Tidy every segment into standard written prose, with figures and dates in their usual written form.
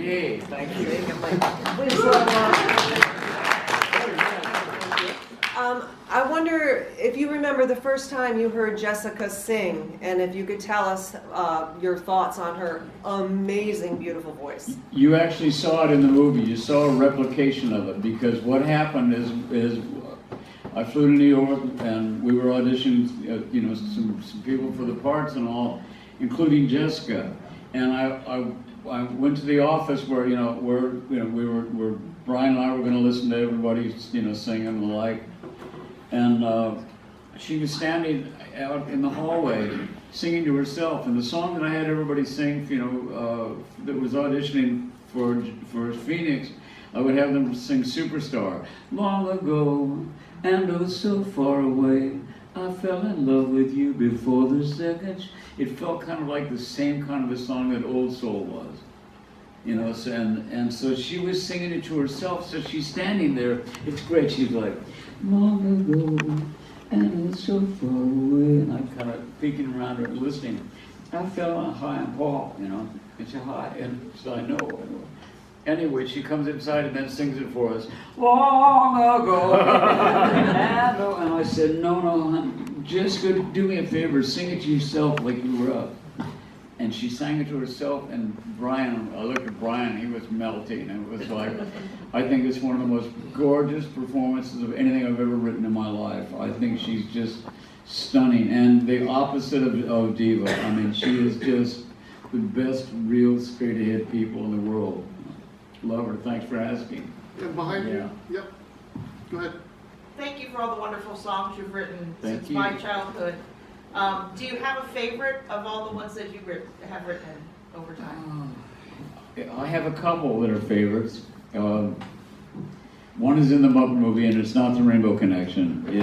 Yay, thank you. I wonder if you remember the first time you heard Jessica sing, and if you could tell us your thoughts on her amazing, beautiful voice. You actually saw it in the movie. You saw a replication of it, because what happened is I flew to New York and we were auditioning, some people for the parts and all, including Jessica. And I went to the office where where Brian and I were going to listen to everybody singing and the like. And she was standing out in the hallway singing to herself. And the song that I had everybody sing, that was auditioning for Phoenix, I would have them sing Superstar. Long ago, and oh so far away, I fell in love with you before the seconds. It felt kind of like the same kind of a song that Old Soul was. And so she was singing it to herself, so she's standing there. It's great. She's like, long ago, and it's so far away. And I'm kind of peeking around her and listening. I fell on high and Paul, and she high, and so I know. Anyway, she comes inside and then sings it for us. Long ago, and I said, no, honey, just go do me a favor, sing it to yourself like you were up. And she sang it to herself, and Brian, I looked at Brian, he was melting. It was like, I think it's one of the most gorgeous performances of anything I've ever written in my life. I think she's just stunning, and the opposite of diva. I mean, she is just the best real straight-ahead people in the world. Love her, thanks for asking. And behind you, yep, go ahead. Thank you for all the wonderful songs you've written Thank since you. my childhood. Do you have a favorite of all the ones that you have written over time? I have a couple that are favorites. One is in the Muppet movie, and it's not the Rainbow Connection. I'm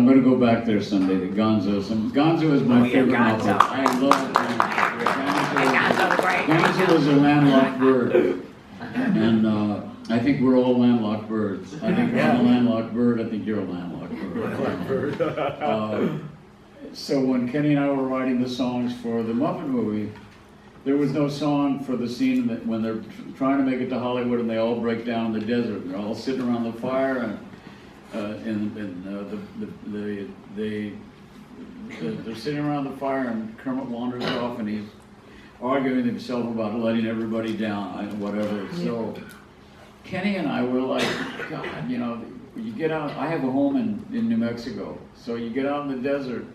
going to go back there someday to Gonzo. Gonzo is my favorite Muppet. I love Gonzo. Gonzo was a landlocked bird, and I think we're all landlocked birds. I think I'm a landlocked bird. I think you're a landlocked bird. So when Kenny and I were writing the songs for the Muppet movie, there was no song for the scene that when they're trying to make it to Hollywood and they all break down in the desert. They're all sitting around the fire, and they're sitting around the fire, and Kermit wanders off and he's arguing with himself about letting everybody down, whatever. So Kenny and I were like, God, you get out. I have a home in New Mexico, so you get out in the desert,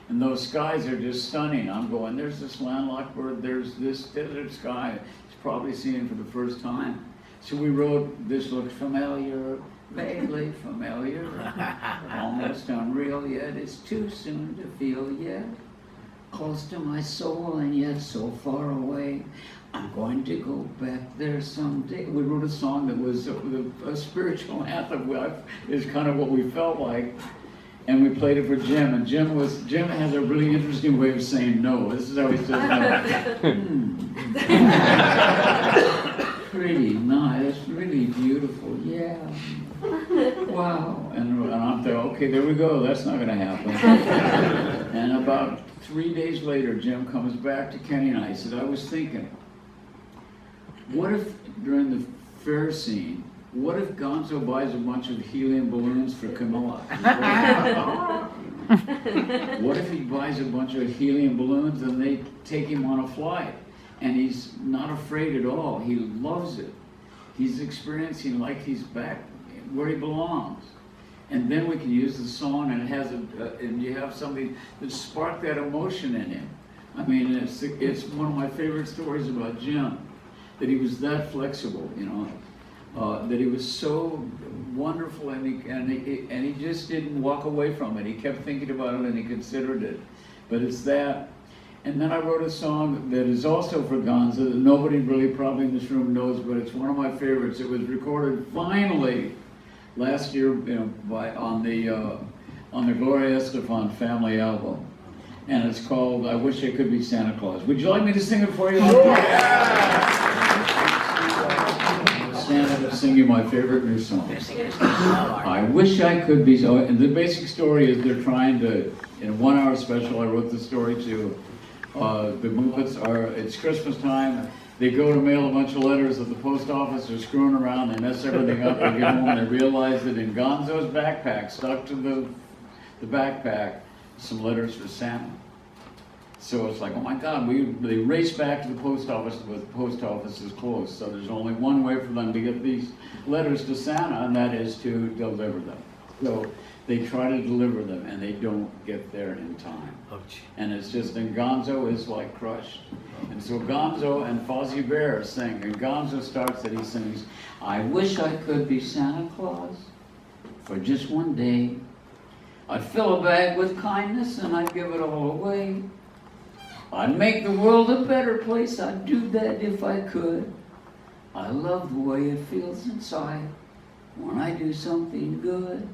and those skies are just stunning. I'm going, there's this landlocked bird, there's this desert sky. It's probably seen it for the first time. So we wrote, this looks familiar, vaguely familiar, almost unreal, yet it's too soon to feel yet. Close to my soul and yet so far away. I'm going to go back there someday. We wrote a song that was a spiritual anthem. Is kind of what we felt like. And we played it for Jim. And Jim has a really interesting way of saying no. This is how he says no. Pretty nice, really beautiful, yeah. Wow. And I'm thinking, okay, there we go. That's not going to happen. And about 3 days later, Jim comes back to Kenny and I. He said, I was thinking, what if during the fair scene, what if Gonzo buys a bunch of helium balloons for Camilla? What if he buys a bunch of helium balloons and they take him on a flight? And he's not afraid at all. He loves it. He's experiencing like he's back where he belongs. And then we can use the song, and it has and you have something that sparked that emotion in him. I mean, it's one of my favorite stories about Jim, that he was that flexible, that he was so wonderful, and he just didn't walk away from it. He kept thinking about it and he considered it. But it's that. And then I wrote a song that is also for Gonzo that nobody really probably in this room knows, but it's one of my favorites. It was recorded finally last year, on the Gloria Estefan family album, and it's called "I Wish I Could Be Santa Claus." Would you like me to sing it for you? Stand up and sing you my favorite new song. I wish I could be. And the basic story is they're trying to, in a 1 hour special, I wrote the story to The Muppets are, it's Christmas time, they go to mail a bunch of letters at the post office, they're screwing around, they mess everything up, they get home, they realize that in Gonzo's backpack, stuck to the backpack, some letters for Santa. So it's like, oh my God, they race back to the post office, but the post office is closed. So there's only one way for them to get these letters to Santa, and that is to deliver them. So they try to deliver them, and they don't get there in time. And it's just, and Gonzo is like crushed. And so Gonzo and Fozzie Bear sing, and Gonzo starts it, he sings, I wish I could be Santa Claus for just one day. I'd fill a bag with kindness and I'd give it all away. I'd make the world a better place, I'd do that if I could. I love the way it feels inside when I do something good.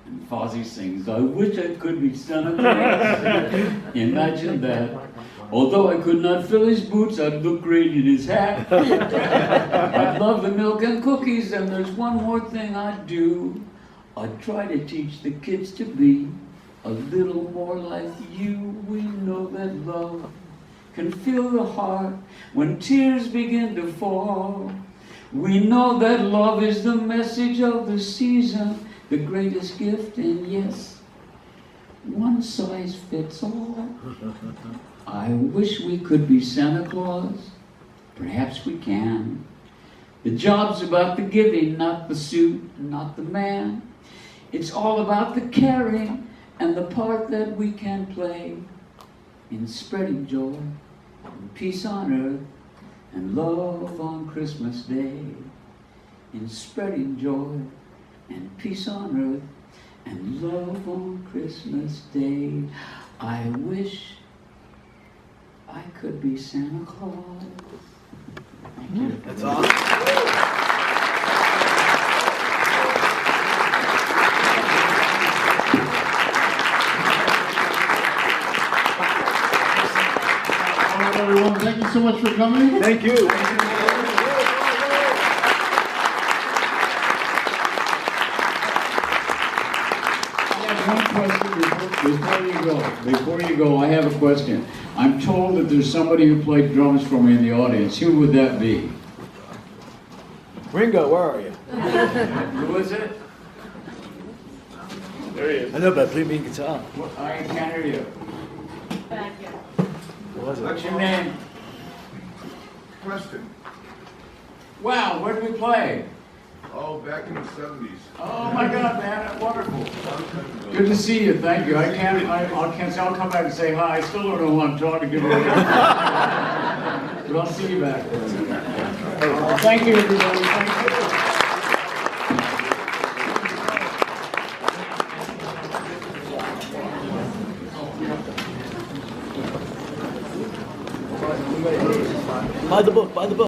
And Fozzie sings, I wish I could be Santa Claus. Imagine that. Although I could not fill his boots, I'd look great in his hat. I'd love the milk and cookies, and there's one more thing I'd do. I'd try to teach the kids to be a little more like you. We know that love can fill the heart when tears begin to fall. We know that love is the message of the season, the greatest gift, and yes, one size fits all. I wish we could be Santa Claus. Perhaps we can. The job's about the giving, not the suit, not the man. It's all about the caring and the part that we can play in spreading joy and peace on earth and love on Christmas Day. In spreading joy and peace on earth and love on Christmas Day. I wish I could be Santa Claus. Thank you. That's awesome. All right, everyone, thank you so much for coming. Thank you. One question before you go, I have a question. I'm told that there's somebody who played drums for me in the audience. Who would that be? Ringo, where are you? Who is it? There he is. I know, but play me guitar. I can't hear you. What was it? What's your name? Preston. Wow, where did we play? Oh, back in the 70s. Oh my God, man, that's wonderful. Good to see you, thank you. I'll come back and say hi. I still don't know who I'm talking to. But I'll see you back there. Thank you, everybody. Thank you. Buy the book, buy the book.